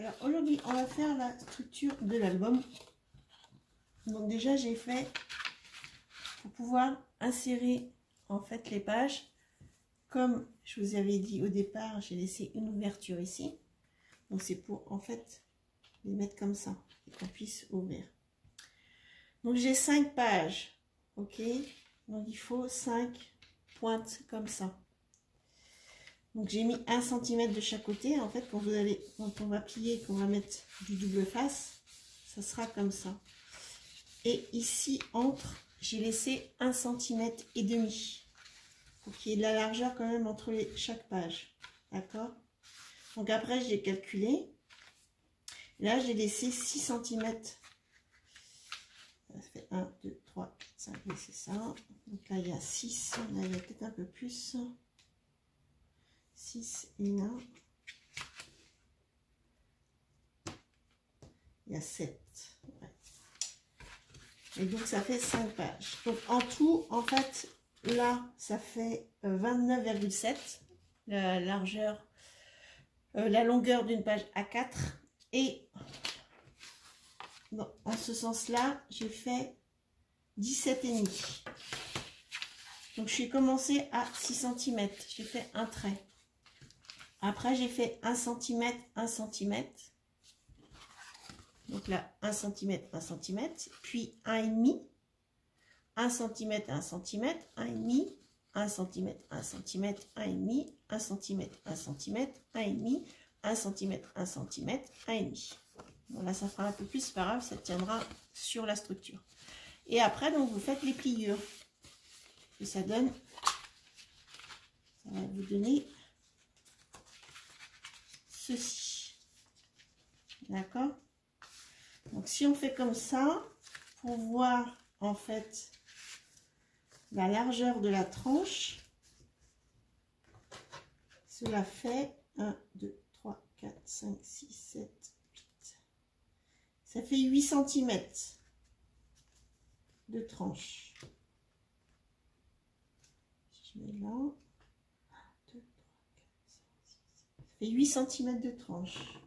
Alors aujourd'hui, on va faire la structure de l'album. Donc déjà, j'ai fait pour pouvoir insérer en fait les pages. Comme je vous avais dit au départ, j'ai laissé une ouverture ici. Donc c'est pour en fait les mettre comme ça et qu'on puisse ouvrir. Donc j'ai 5 pages, ok. Donc il faut 5 pointes comme ça. Donc j'ai mis 1 cm de chaque côté. En fait, quand on va plier, qu'on va mettre du double face, ça sera comme ça. Et ici entre, j'ai laissé 1,5 cm pour qu'il y ait de la largeur quand même entre chaque page. D'accord? Donc après, j'ai calculé. Là, j'ai laissé 6 cm. Ça fait 1, 2, 3, 4, 5, oui, c'est ça. Donc là, il y a 6. Là, il y a peut-être un peu plus. 6 et là. Il y a 7. Ouais. Et donc, ça fait 5 pages. Donc, en tout, en fait, là, ça fait 29,7. La largeur, la longueur d'une page A4. Et en ce sens-là, j'ai fait 17,5. Donc, je suis commencé à 6 cm. J'ai fait un trait. Après, j'ai fait 1 cm, 1 cm. Donc là, 1 cm, 1 cm. Puis 1,5. 1 cm, 1 cm. 1,5. 1 cm, 1 cm. 1,5. 1 cm, 1 cm. 1,5. 1 cm, 1 cm. 1,5. Bon, là, ça fera un peu plus, c'est pas grave, ça tiendra sur la structure. Et après, donc, vous faites les pliures. Et ça donne, ça va vous donner ceci. D'accord? Donc, si on fait comme ça, pour voir, en fait, la largeur de la tranche, cela fait 1, 2, 3, 4, 5, 6, 7, 8. Ça fait 8 cm de tranche. Si je mets là, 1, 2, 3, 4, 5, 6, 7. Ça fait 8 cm de tranche.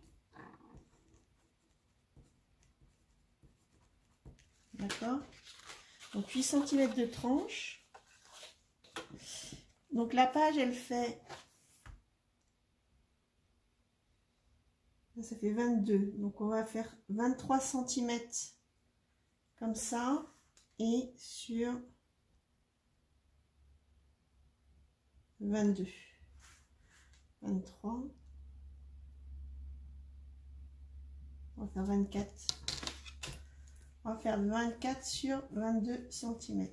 D'accord? Donc 8 cm de tranche. Donc la page, elle fait... Ça fait 22. Donc on va faire 23 cm comme ça. Et sur 22. 23. On va faire 24. On va faire 24 sur 22 cm.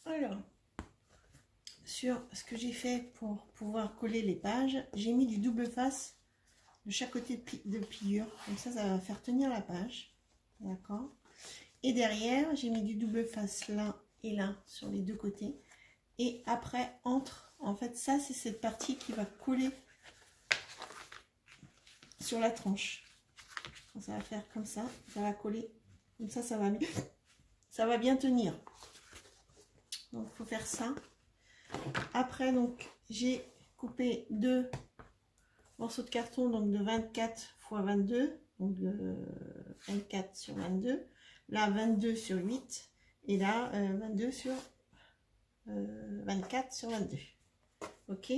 Alors, sur ce que j'ai fait pour pouvoir coller les pages, j'ai mis du double face de chaque côté de pliure. Comme ça va faire tenir la page. D'accord? Et derrière, j'ai mis du double face là et là sur les deux côtés. Et après, entre, en fait, ça, c'est cette partie qui va coller sur la tranche. Ça va faire comme ça, ça va coller. Comme ça, ça va bien tenir. Donc, il faut faire ça. Après, donc, j'ai coupé 2 morceaux de carton, donc de 24 x 22, donc de 24 sur 22. Là, 22 sur 8. Et là, 22 sur 24 sur 22. Ok.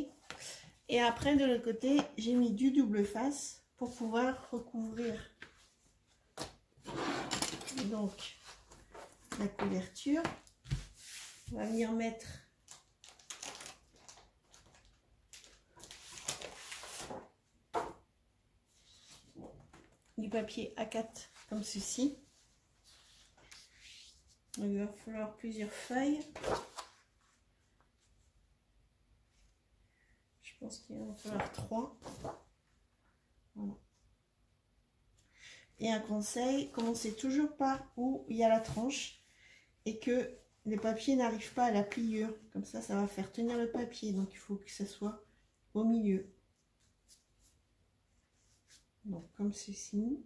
Et après, de l'autre côté, j'ai mis du double face pour pouvoir recouvrir donc la couverture. On va venir mettre du papier A4 comme ceci. Donc, il va falloir plusieurs feuilles. Je pense qu'il va en falloir 3. Voilà. Et un conseil, commencez toujours par où il y a la tranche et que les papiers n'arrivent pas à la pliure. Comme ça, ça va faire tenir le papier. Donc, il faut que ça soit au milieu. Donc, comme ceci.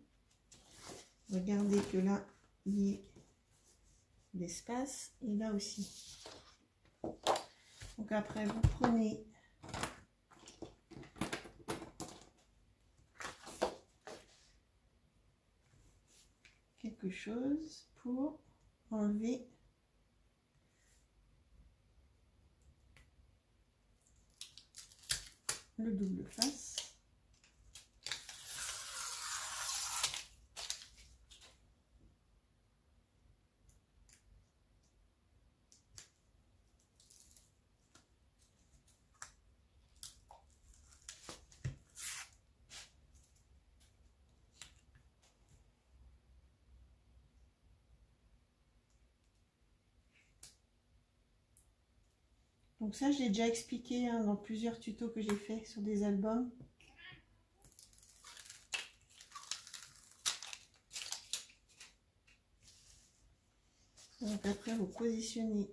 Regardez que là, il y a l'espace et là aussi. Donc après, vous prenez quelque chose pour enlever le double face. Donc ça, je l'ai déjà expliqué hein, dans plusieurs tutos que j'ai fait sur des albums. Donc après, vous positionnez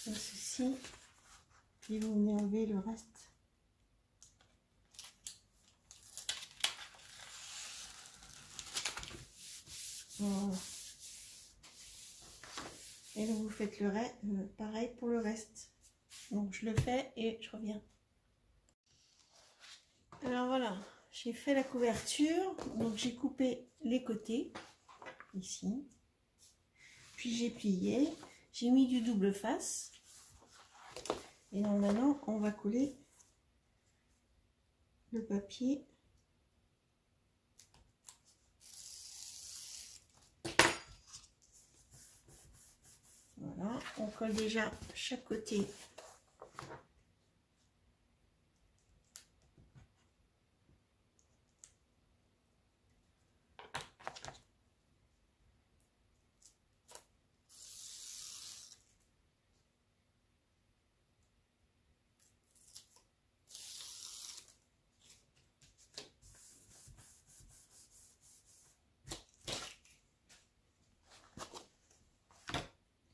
comme ceci et vous venez enlever le reste. Voilà. Et donc vous faites le reste, pareil pour le reste. Donc je le fais et je reviens. Alors voilà, j'ai fait la couverture. Donc j'ai coupé les côtés, ici. Puis j'ai plié. J'ai mis du double face. Et donc maintenant, on va coller le papier. Voilà, on colle déjà chaque côté.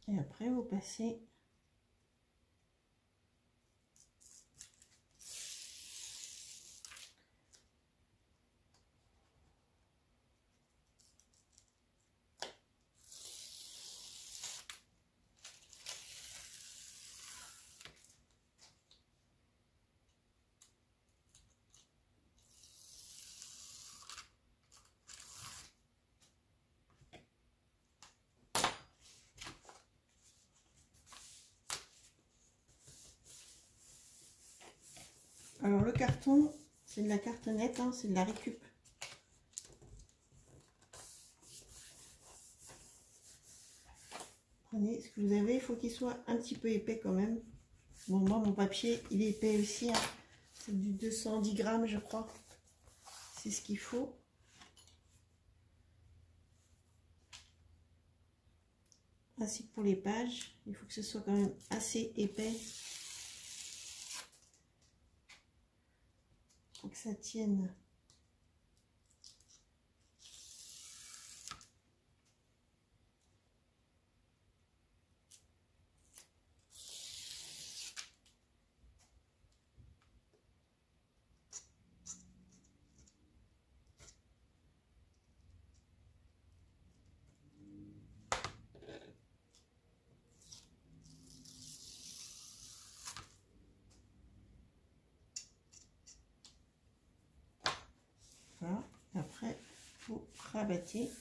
Et après, vous passez alors le carton, c'est de la cartonnette, hein, c'est de la récup. Prenez ce que vous avez, il faut qu'il soit un petit peu épais quand même. Bon, moi mon papier il est épais aussi, hein. C'est du 210 grammes je crois. C'est ce qu'il faut. Ainsi que pour les pages, il faut que ce soit quand même assez épais. Pour que ça tienne. Voilà. Après, vous rabattez.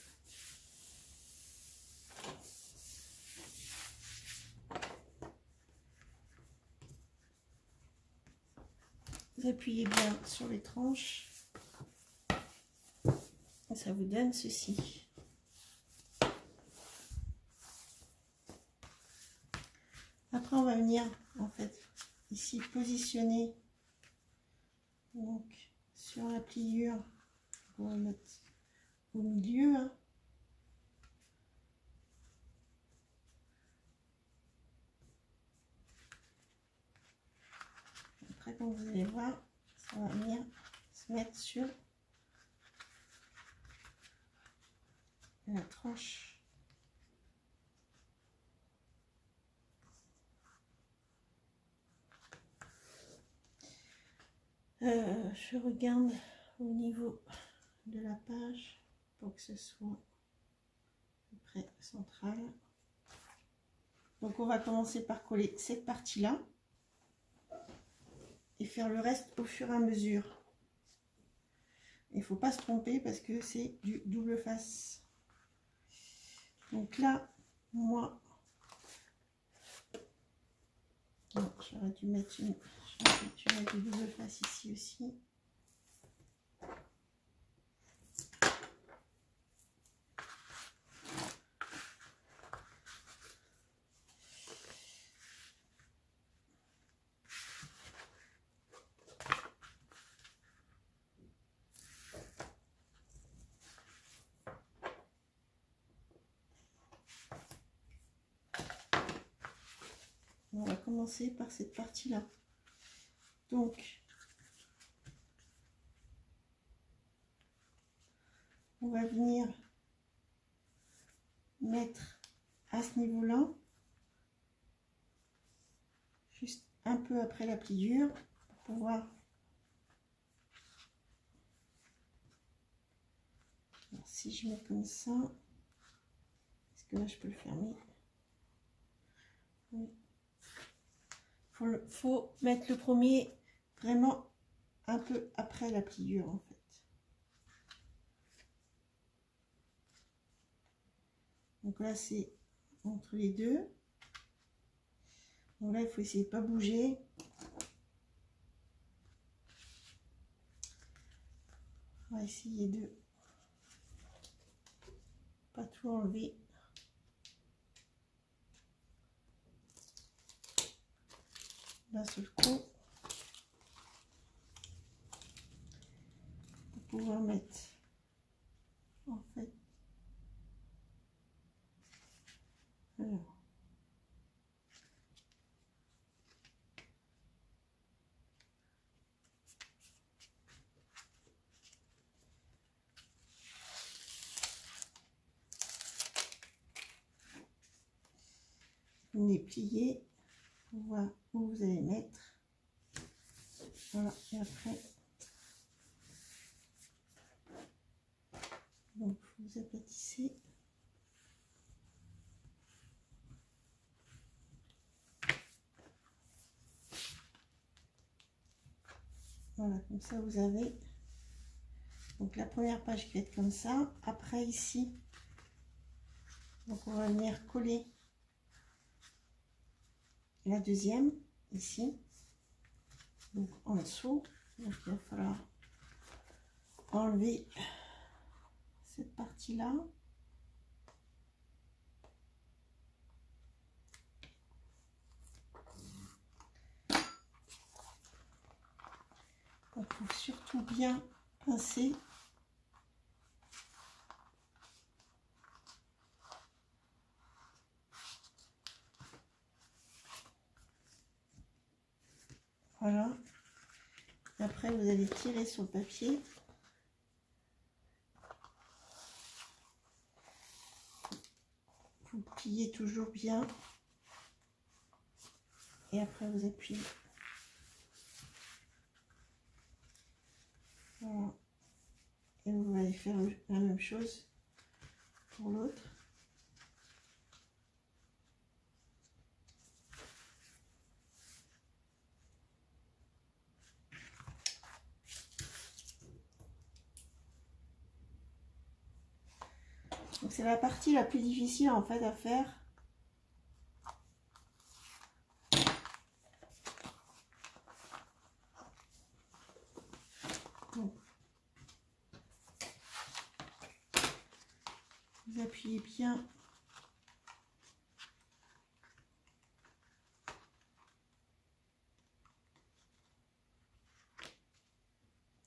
Vous appuyez bien sur les tranches. Et ça vous donne ceci. Après, on va venir en fait ici positionner donc sur la pliure. On va mettre au milieu. Hein. Après, comme vous allez voir, ça va venir se mettre sur la tranche. Je regarde au niveau de la page pour que ce soit à peu très central. Donc on va commencer par coller cette partie-là et faire le reste au fur et à mesure. Il ne faut pas se tromper parce que c'est du double face. Donc là, moi, j'aurais dû mettre une, je vais mettre du double face ici aussi. On va commencer par cette partie-là. Donc, on va venir mettre à ce niveau-là, juste un peu après la pliure, pour pouvoir... Alors, si je mets comme ça, est-ce que là je peux le fermer? Oui. Faut mettre le premier vraiment un peu après la pliure en fait. Donc là c'est entre les deux. Donc là il faut essayer de pas bouger. On va essayer de pas tout enlever. D'un seul coup. Pour pouvoir mettre en fait. Alors. Vous les pliez, on voit où vous allez mettre. Voilà, et après, donc vous aplatissez. Voilà, comme ça vous avez donc la première page qui va être comme ça. Après ici, donc on va venir coller la deuxième ici, donc en dessous. Donc il va falloir enlever cette partie là. Il faut surtout bien pincer. Voilà. Et après, vous allez tirer sur le papier. Vous pliez toujours bien. Et après, vous appuyez. Voilà. Et vous allez faire la même chose pour l'autre. Donc c'est la partie la plus difficile en fait à faire. Donc, vous appuyez bien.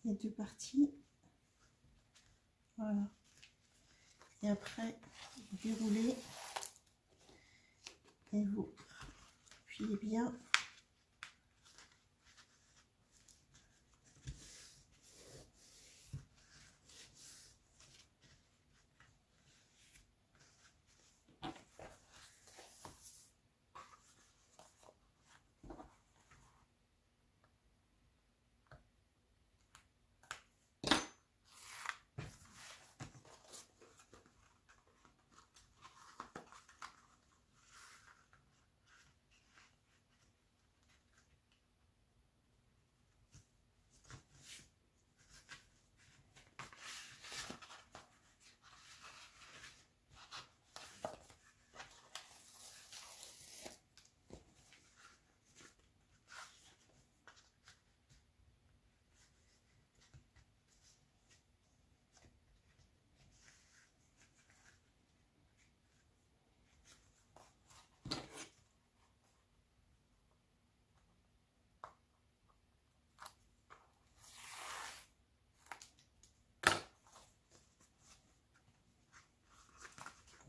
Les deux parties. Voilà. Et après, vous déroulez et vous appuyez bien.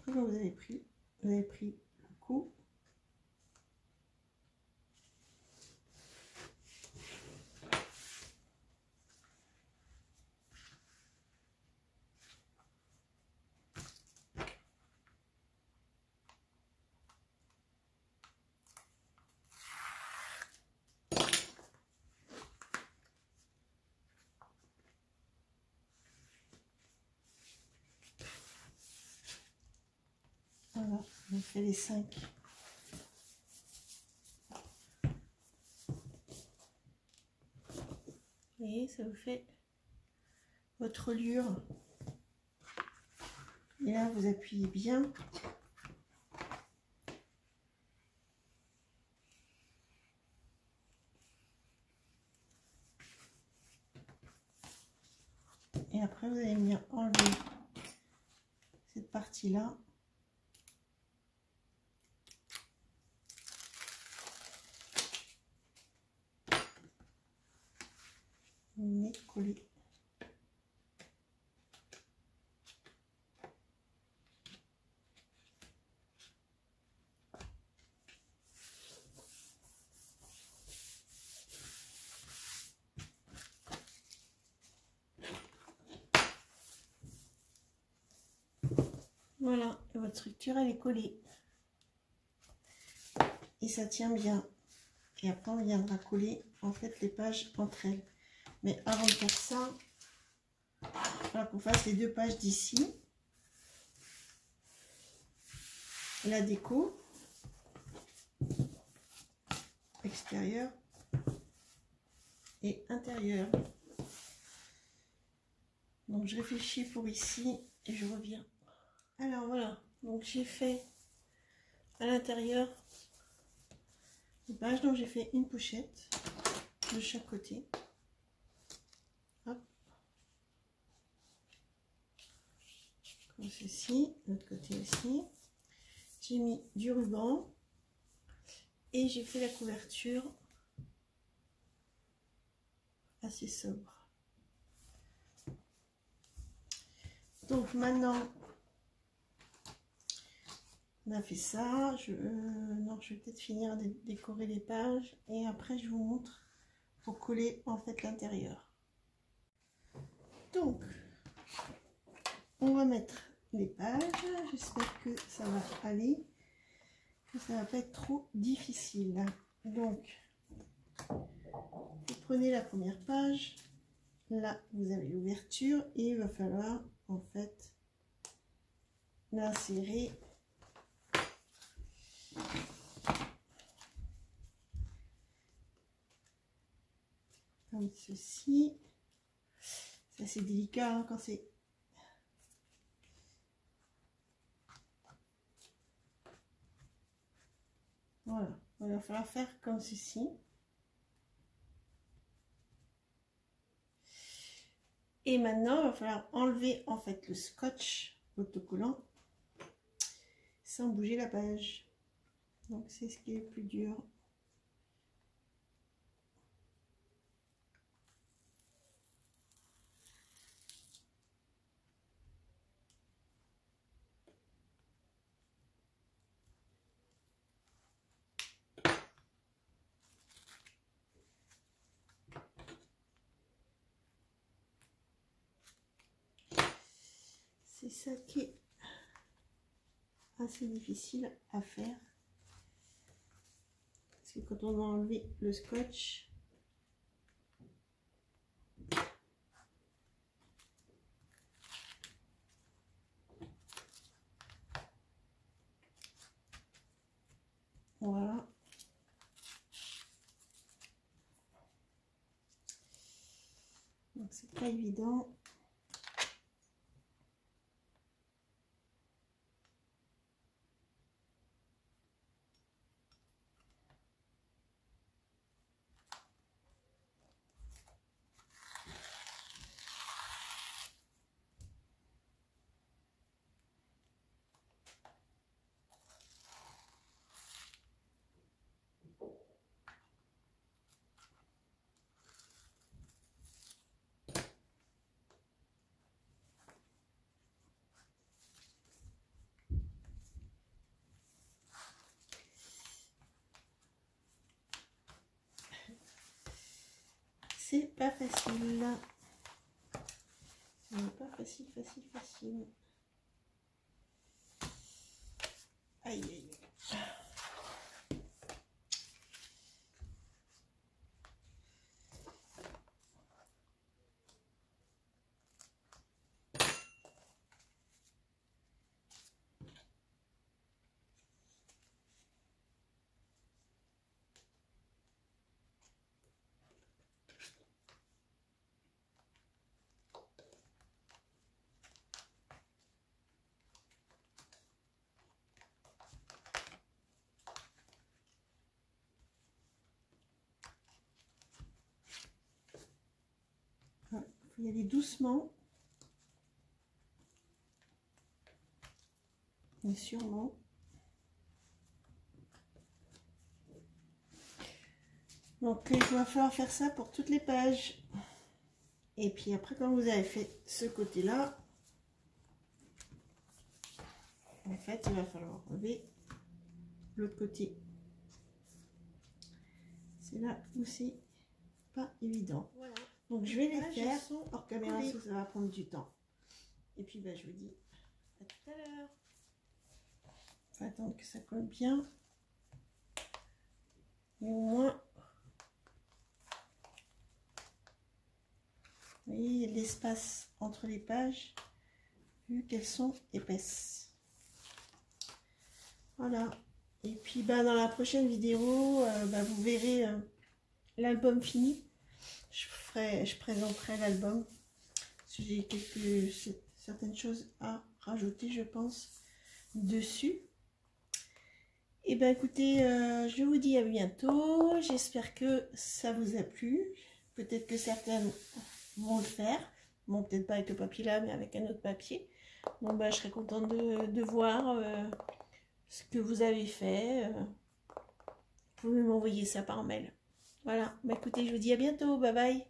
après quand vous avez pris le coup, voilà, on fait les 5. Vous voyez, ça vous fait votre reliure. Et là, vous appuyez bien. Et après, vous allez venir enlever cette partie-là. Vous venez coller. Voilà, et votre structure elle est collée. Et ça tient bien. Et après on viendra coller en fait les pages entre elles. Mais avant de faire ça, il va qu'on fasse les 2 pages d'ici. La déco extérieure et intérieure. Donc je réfléchis pour ici et je reviens. Alors voilà, donc j'ai fait à l'intérieur les pages, donc j'ai fait une pochette de chaque côté. Hop. Comme ceci, l'autre côté aussi. J'ai mis du ruban et j'ai fait la couverture assez sobre. Donc maintenant, on a fait ça. Non, je vais peut-être finir de décorer les pages et après je vous montre pour coller en fait l'intérieur. Donc, on va mettre les pages. J'espère que ça va aller, que ça va pas être trop difficile. Donc, vous prenez la première page. Là, vous avez l'ouverture et il va falloir en fait l'insérer comme ceci. C'est assez délicat hein, quand c'est... Voilà, il va falloir faire comme ceci. Et maintenant, il va falloir enlever en fait le scotch autocollant sans bouger la page. Donc c'est ce qui est le plus dur. C'est ça qui est assez difficile à faire. Parce que quand on a enlevé le scotch, voilà. Donc c'est pas évident. c'est pas facile. C'est pas facile, facile. Aïe, aïe. Il faut y aller doucement, mais sûrement. Donc il va falloir faire ça pour toutes les pages. Et puis après, quand vous avez fait ce côté-là, en fait, il va falloir enlever l'autre côté. C'est là où c'est pas évident. Voilà. Donc je vais les faire hors caméra, parce que ça va prendre du temps. Et puis je vous dis à tout à l'heure. Il faut attendre que ça colle bien. Et au moins, vous voyez, il y a de l'espace entre les pages, vu qu'elles sont épaisses. Voilà. Et puis dans la prochaine vidéo, vous verrez l'album fini. Je présenterai l'album. J'ai certaines choses à rajouter, je pense, dessus. Et écoutez, je vous dis à bientôt. J'espère que ça vous a plu. Peut-être que certaines vont le faire. Bon, peut-être pas avec le papier là, mais avec un autre papier. Bon, je serais contente de voir ce que vous avez fait. Vous pouvez m'envoyer ça par mail. Voilà. Écoutez, je vous dis à bientôt. Bye bye.